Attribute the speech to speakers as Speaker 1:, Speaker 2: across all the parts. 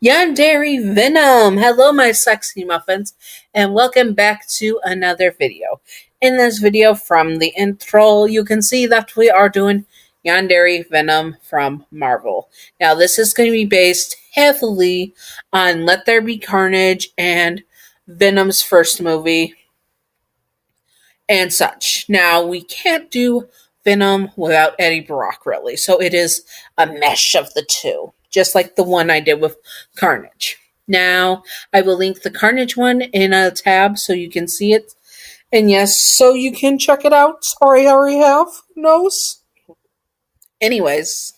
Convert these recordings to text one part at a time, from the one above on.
Speaker 1: Yandere Venom! Hello, my sexy muffins, and welcome back to another video. In this video, from the intro, you can see that we are doing Yandere Venom from Marvel. Now, this is going to be based heavily on Let There Be Carnage and Venom's first movie and such. Now, we can't do Venom without Eddie Brock, really, so it is a mesh of the two, just like the one I did with Carnage. Now, I will link the Carnage one in a tab so you can see it. And yes, so you can check it out. Sorry, I already have. Who knows? Anyways,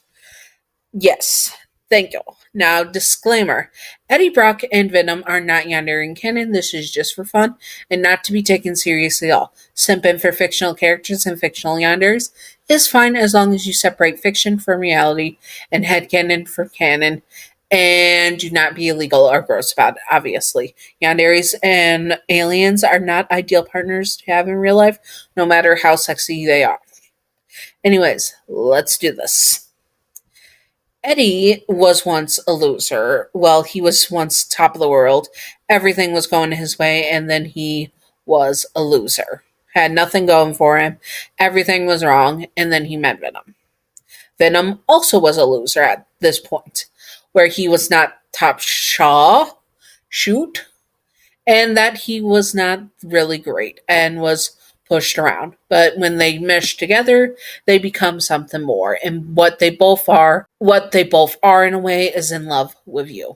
Speaker 1: yes. Thank you. Now, disclaimer. Eddie Brock and Venom are not Yandere in canon. This is just for fun and not to be taken seriously at all. Simping for fictional characters and fictional Yanderes is fine as long as you separate fiction from reality and headcanon from canon and do not be illegal or gross about it, obviously. Yanderes and aliens are not ideal partners to have in real life, no matter how sexy they are. Anyways, let's do this. Eddie was once a loser. Well, he was once top of the world. Everything was going his way, and then he was a loser. Had nothing going for him. Everything was wrong, and then he met Venom. Venom also was a loser at this point, where he was not top shoot, and that he was not really great and was pushed around. But when they mesh together, they become something more. And what they both are in a way, is in love with you.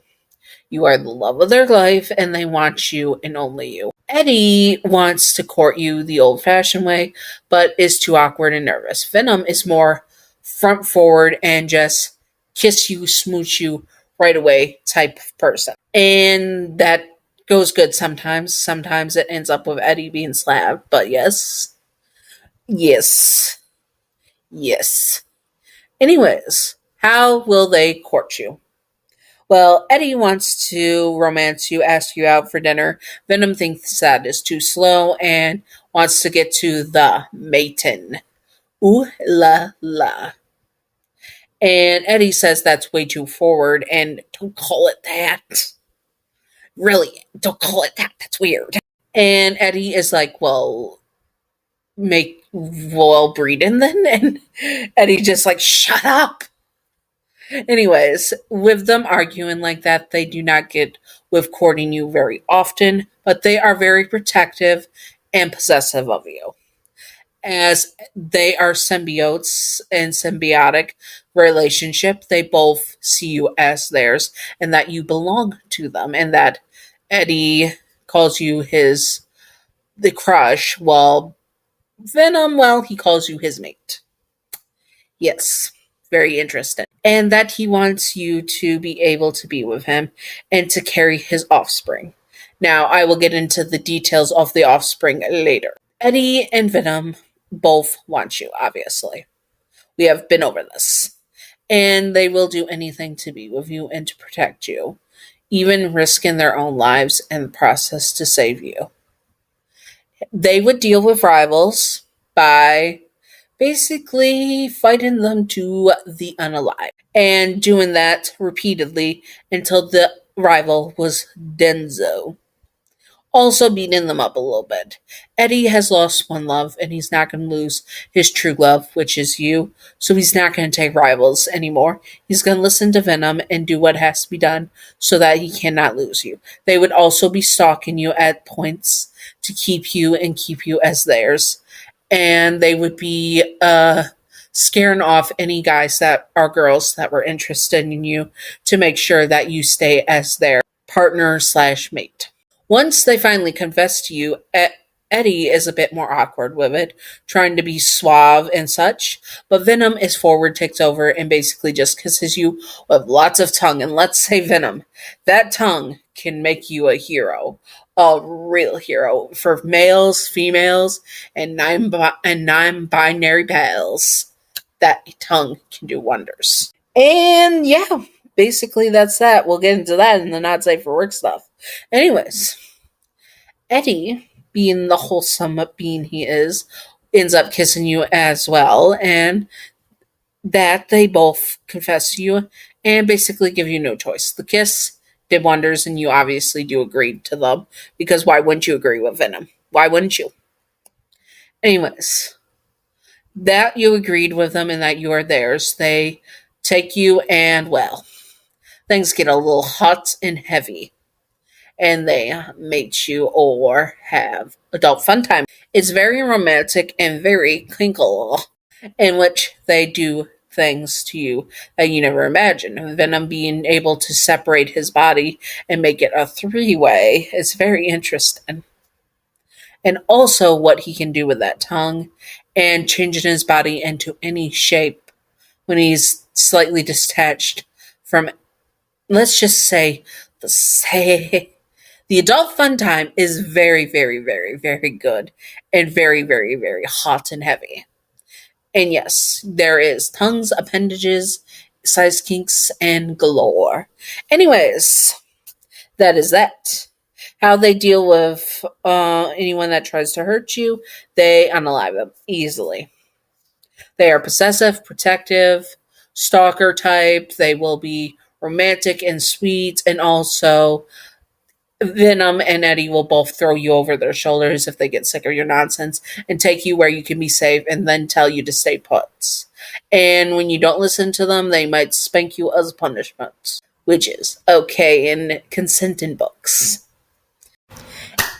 Speaker 1: You are the love of their life, and they want you and only you. Eddie wants to court you the old-fashioned way, but is too awkward and nervous. Venom is more front forward and just kiss you, smooch you right away type of person. And that goes good sometimes. Sometimes it ends up with Eddie being slapped, but yes. Anyways, how will they court you? Well, Eddie wants to romance you, ask you out for dinner. Venom thinks that is too slow and wants to get to the mating. Ooh la la. And Eddie says that's way too forward and don't call it that. Really, don't call it that. That's weird. And Eddie is like, well, make royal breeding then? And Eddie just like, shut up. Anyways, with them arguing like that, they do not get with courting you very often, but they are very protective and possessive of you. As they are symbiotes and symbiotic relationship, they both see you as theirs and that you belong to them, and that Eddie calls you the crush, while Venom, well, he calls you his mate. Yes, very interesting. And that he wants you to be able to be with him and to carry his offspring. Now, I will get into the details of the offspring later. Eddie and Venom both want you, obviously. We have been over this. And they will do anything to be with you and to protect you, even risking their own lives in the process to save you. They would deal with rivals by basically fighting them to the unalive and doing that repeatedly until the rival was Denzo. Also beating them up a little bit. Eddie has lost one love and he's not going to lose his true love, which is you. So he's not going to take rivals anymore. He's going to listen to Venom and do what has to be done so that he cannot lose you. They would also be stalking you at points to keep you and keep you as theirs. And they would be scaring off any guys that are girls that were interested in you to make sure that you stay as their partner/mate. Once they finally confess to you, Eddie is a bit more awkward with it, trying to be suave and such, but Venom is forward, takes over, and basically just kisses you with lots of tongue. And let's say Venom, that tongue can make you a hero, a real hero for males, females, and non-binary pals. That tongue can do wonders. And yeah, basically that's that. We'll get into that in the not safe for work stuff. Anyways, Eddie, being the wholesome being he is, ends up kissing you as well, and that they both confess to you and basically give you no choice. The kiss did wonders, and you obviously do agree to them because why wouldn't you agree with Venom? Why wouldn't you? Anyways, that you agreed with them and that you are theirs, they take you, and well, things get a little hot and heavy, and they make you or have adult fun time. It's very romantic and very crinkle, in which they do things to you that you never imagined. Venom being able to separate his body and make it a three-way is very interesting. And also what he can do with that tongue and changing his body into any shape when he's slightly detached from, let's just say, the adult fun time is very, very, very, very good and very, very, very hot and heavy. And yes, there is tongues, appendages, size kinks, and galore. Anyways, that is that. How they deal with anyone that tries to hurt you, they unalive them easily. They are possessive, protective, stalker type. They will be romantic and sweet, and also Venom and Eddie will both throw you over their shoulders if they get sick of your nonsense and take you where you can be safe and then tell you to stay put. And when you don't listen to them, they might spank you as punishment, which is okay in consent in books.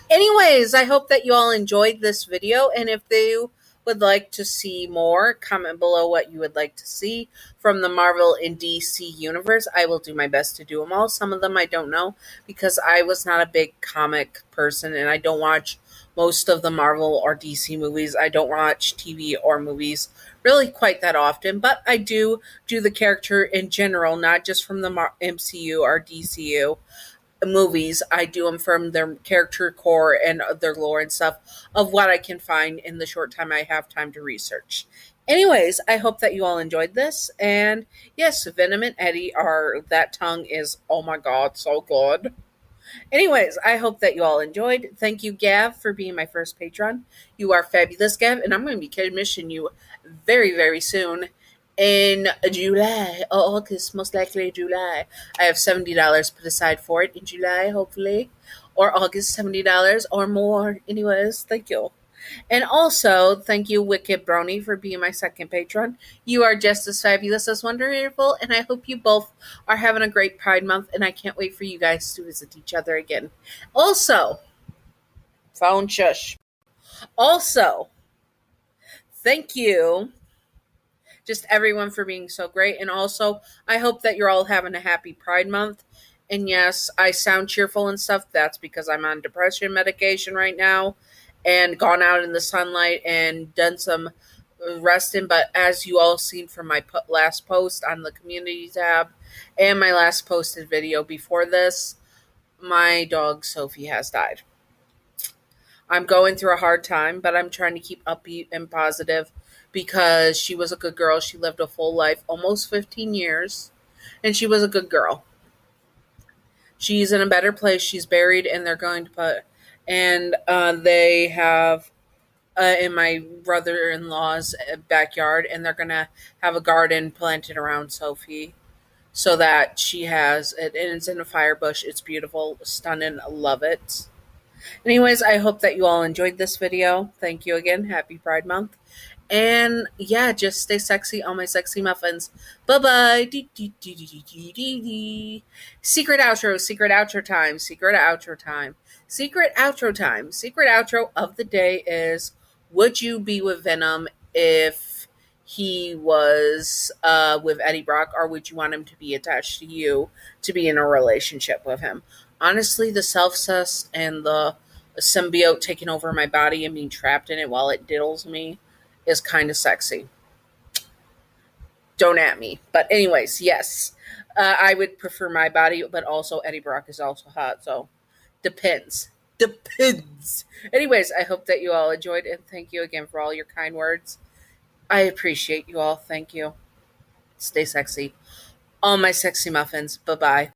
Speaker 1: Anyways, I hope that you all enjoyed this video, and if you would like to see more, comment below what you would like to see from the Marvel and DC universe. I will do my best to do them all. Some of them I don't know because I was not a big comic person and I don't watch most of the Marvel or DC movies. I don't watch TV or movies really quite that often, but I do the character in general, not just from the MCU or DCU movies. I do them from their character core and their lore and stuff of what I can find in the short time I have time to research. Anyways, I hope that you all enjoyed this. And yes, Venom and Eddie that tongue is, oh my god, so good. Anyways, I hope that you all enjoyed. Thank you, Gav, for being my first patron. You are fabulous, Gav, and I'm going to be commissioning you very, very soon in July or August, most likely July. I have $70 put aside for it in July, hopefully, or August, $70 or more. Anyways, thank you. And also, thank you, Wicked Brony, for being my second patron. You are just as fabulous as wonderful, and I hope you both are having a great Pride Month, and I can't wait for you guys to visit each other again. Also, phone shush. Also, thank you, just everyone, for being so great. And also, I hope that you're all having a happy Pride Month. And yes, I sound cheerful and stuff. That's because I'm on depression medication right now and gone out in the sunlight and done some resting. But as you all seen from my last post on the community tab and my last posted video before this, my dog Sophie has died. I'm going through a hard time, but I'm trying to keep upbeat and positive because she was a good girl. She lived a full life, almost 15 years, and she was a good girl. She's in a better place. She's buried, and they're going to they have in my brother-in-law's backyard, and they're going to have a garden planted around Sophie so that she has it, and it's in a fire bush. It's beautiful, stunning, love it. Anyways, I hope that you all enjoyed this video. Thank you again. Happy Pride Month. And yeah, just stay sexy, all my sexy muffins. Bye-bye. Secret outro, secret outro time, secret outro time, secret outro time. Secret outro of the day is, would you be with Venom if he was with Eddie Brock, or would you want him to be attached to you to be in a relationship with him? Honestly, the self-cess and the symbiote taking over my body and being trapped in it while it diddles me is kind of sexy. Don't at me. But anyways, yes. I would prefer my body, but also Eddie Brock is also hot, so depends. Depends. Anyways, I hope that you all enjoyed, and thank you again for all your kind words. I appreciate you all. Thank you. Stay sexy. All my sexy muffins. Bye-bye.